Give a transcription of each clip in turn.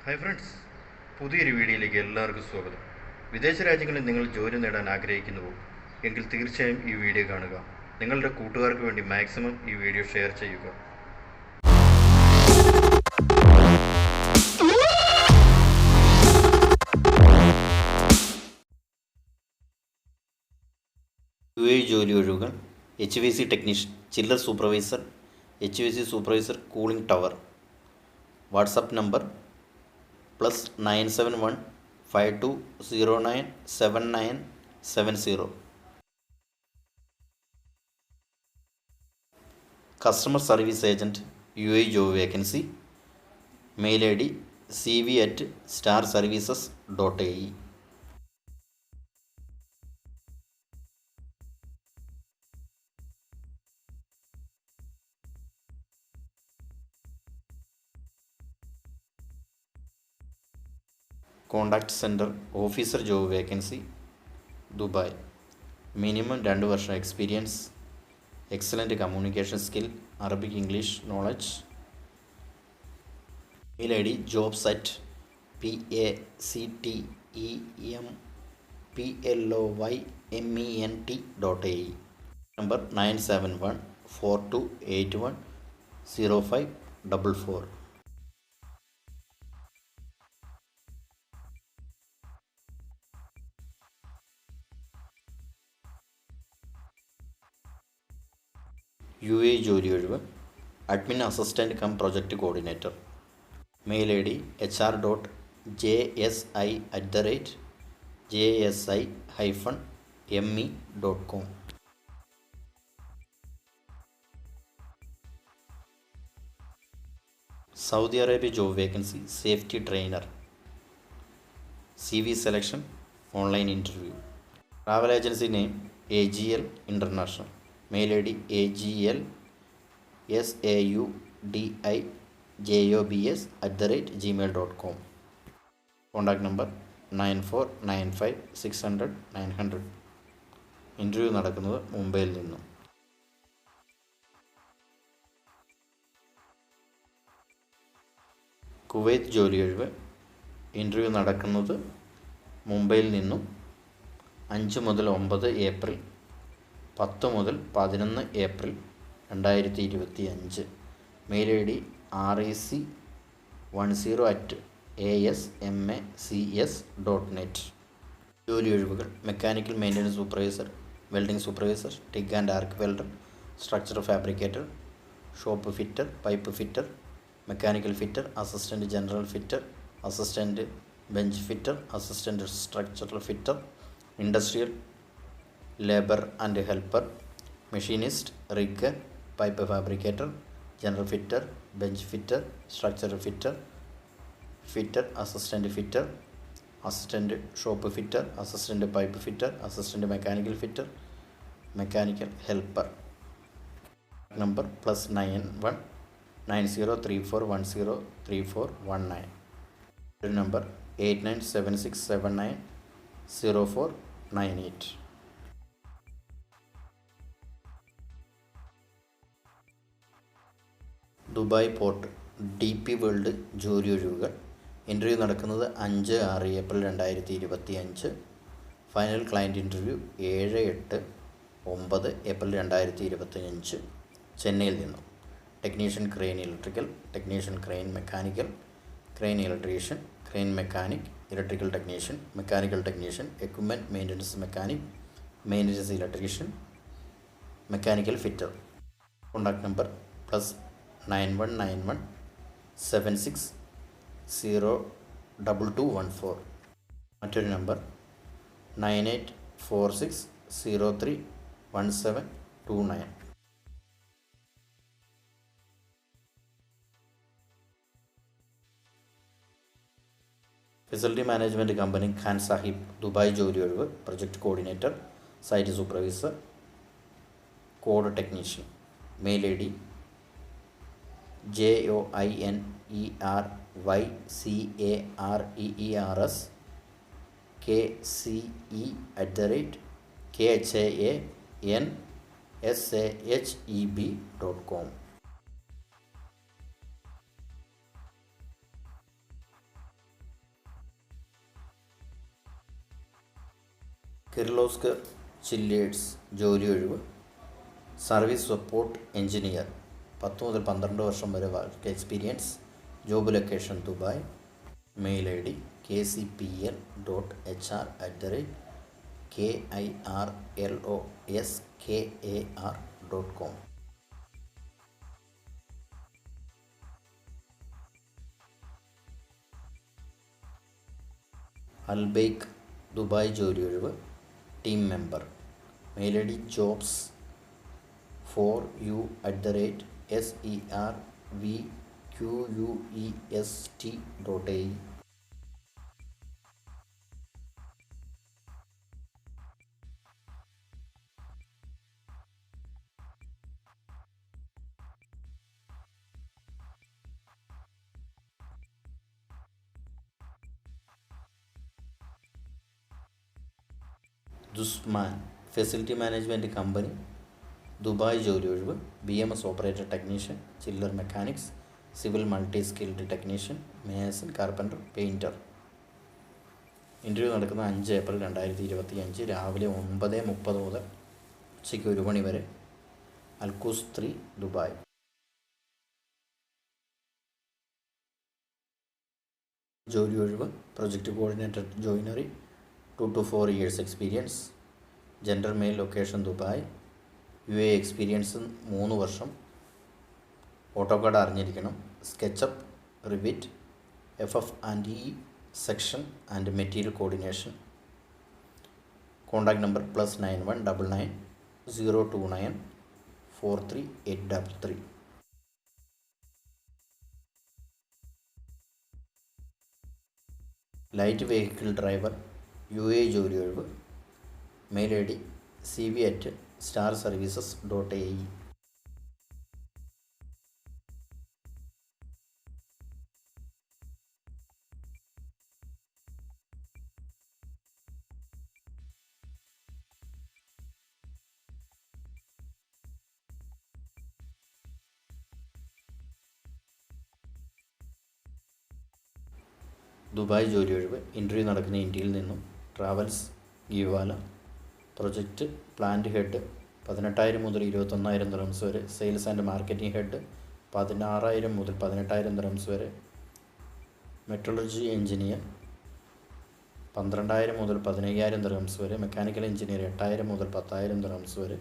Hi friends, പുതിയൊരു വീഡിയോയിലേക്ക് എല്ലാവർക്കും സ്വാഗതം. വിദേശ രാജ്യങ്ങളിൽ നിങ്ങൾ ജോലി നേടാൻ ആഗ്രഹിക്കുന്നുവോ എങ്കിൽ തീർച്ചയായും ഈ വീഡിയോ കാണുക. നിങ്ങളുടെ കൂട്ടുകാർക്ക് വേണ്ടി മാക്സിമം ഈ വീഡിയോ ഷെയർ ചെയ്യുക. ജോലി ഒഴിവുകൾ: HVAC technician, chiller supervisor, HVAC supervisor, cooling tower. WhatsApp number +97152097970. Customer service agent, UAE job vacancy. Mail ID cv@starservices.ae. Contact centre officer job vacancy, Dubai. Minimum 2 വർഷം experience, excellent communication skill, Arabic English knowledge. Mail ID jobs@pactemployment.ae. Number 9714281054. UAE ജോലി ഒഴിവ്: admin assistant cum project coordinator. Mail ID hr.jsi@jsi-me.com. Saudi Arabia job vacancy, safety trainer. CV selection, online interview. Travel agency name AGL international. Mail ID aglsaudijobs@gmail.com. Contact number 9495600900. Interview നടക്കുന്നത് മുംബൈയിൽ നിന്നും. Kuwait ജോലി ഒഴിവ്: interview നടക്കുന്നത് മുംബൈയിൽ നിന്നും 5 മുതൽ 9 April, 10 മുതൽ 11 ഏപ്രിൽ 2025. Mail ID rec10@asmacs.net. ജോലി ഒഴിവുകൾ: mechanical maintenance supervisor, welding supervisor, TIG and arc welder, structure fabricator, shop fitter, pipe fitter, mechanical fitter, assistant general fitter, assistant bench fitter, assistant structural fitter, industrial labour and helper, machinist, rigger, pipe fabricator, general fitter, bench fitter, structural fitter, fitter, assistant fitter, assistant shop fitter, assistant pipe fitter, assistant mechanical fitter, mechanical helper. Number +919034103419. ഒരു number 8976790498. Dubai port DP world ജോലി ഒഴിവുകൾ: interview നടക്കുന്നത് 5-6 April 2025. Final client interview 7-8-9 April 2025, ചെന്നൈയിൽ നിന്നും. Technician crane electrical, technician crane mechanical, crane electrician, crane mechanic, electrical technician, mechanical technician, equipment maintenance mechanic, maintenance electrician, mechanical fitter. Contact number +919176022214. മറ്റൊരു നമ്പർ 9846031729. Facility management company Khan Sahib, Dubai ജോലി ഒഴിവ്: project coordinator, site supervisor, code technician. Mail ID joinekcereskhansheb.com. Kirloskar chillers ജോലി ഒഴിവ്. Service support engineer 10 മുതൽ 12 വർഷം വരെ work experience. Job location Dubai. Mail I D kcpl.hr@kirloskar.com. Albaik Dubai ജോലി ഒഴിവ്. Team member. Mail I D jobs4u@servquest.ae. Dussmann facility management company Dubai ജോലി ഒഴിവ്. BMS operator technician, chiller mechanics, civil multi skilled technician, mason, carpenter, painter. Interview നടക്കുന്ന 5 April 2025 രാവിലെ 9:30 മുതൽ ഉച്ചയ്ക്ക് 1 മണി വരെ. Al Quoz 3 Dubai. ജോലി ഒഴിവ്. Project coordinator joinery 2 to 4 years experience. Gender mail, location Dubai. UAE experience 3 വർഷം. ഓട്ടോകാഡ് അറിഞ്ഞിരിക്കണം. SketchUp, Revit, FF&E section and material coordination. Contact number +9199 029 43833. Light vehicle driver UAE ജോലി ഒഴിവ്. Mail I D cv@starservices.ae. Dubai ജോലി ഒഴിവ്. Interview നടക്കുന്ന ഇന്ത്യയിൽ നിന്നും. Travels ഗീവാല. Project plant head 18,000 മുതൽ 21,000 ദിർഹംസ് വരെ. സെയിൽസ് ആൻഡ് മാർക്കറ്റിംഗ് ഹെഡ് 16,000 മുതൽ 18,000 ദിർഹംസ് വരെ. മെട്രോളജി എഞ്ചിനീയർ 12,000 മുതൽ 15,000 ദിർഹംസ് വരെ. മെക്കാനിക്കൽ എഞ്ചിനീയർ 8,000 മുതൽ 10,000 ദിർഹംസ് വരെ.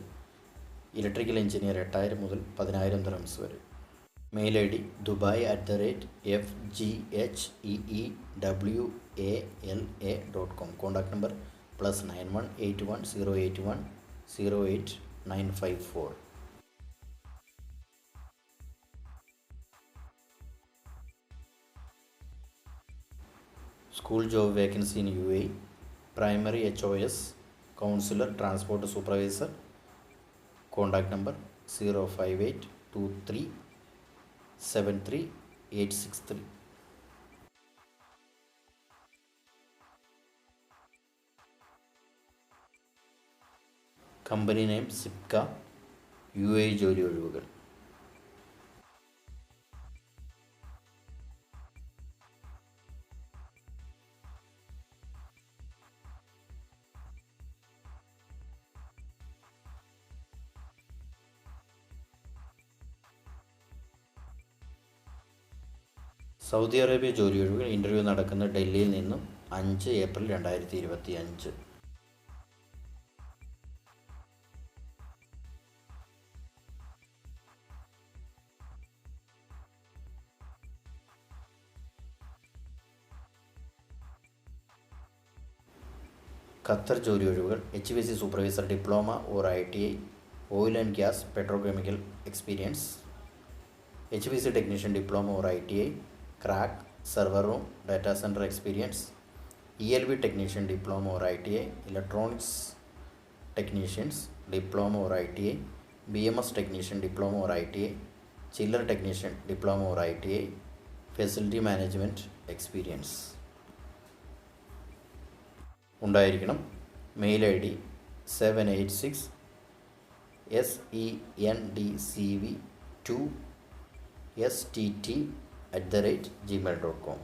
ഇലക്ട്രിക്കൽ എഞ്ചിനീയർ 8,000 മുതൽ 10,000 ദിർഹംസ് വരെ. Mail I D dubai@fgeewala.com. Contact number +9181 081 08954. School job vacancy in UAE. Primary HOS, counsellor, transport supervisor. Contact number 05823 73863. Company name സിപ്ക. UAE ജോലി ഒഴിവുകൾ. സൗദി അറേബ്യ ജോലി ഒഴിവുകൾ. ഇൻ്റർവ്യൂ നടക്കുന്ന ഡൽഹിയിൽ നിന്നും 5 ഏപ്രിൽ 2025. ഖത്തർ ജോലി ഒഴിവുകൾ. HVAC supervisor, diploma or ITI, oil and gas, petrochemical experience. HVAC technician, diploma or ITI, crack, server room, data centre experience. ELV technician, diploma or ITI, electronics technicians, diploma or ITI, BMS technician, diploma or ITI, chiller technician, diploma or ITI, facility management experience ഉണ്ടായിരിക്കണം. Mail I D 786 SENDCV2STT@gmail.com.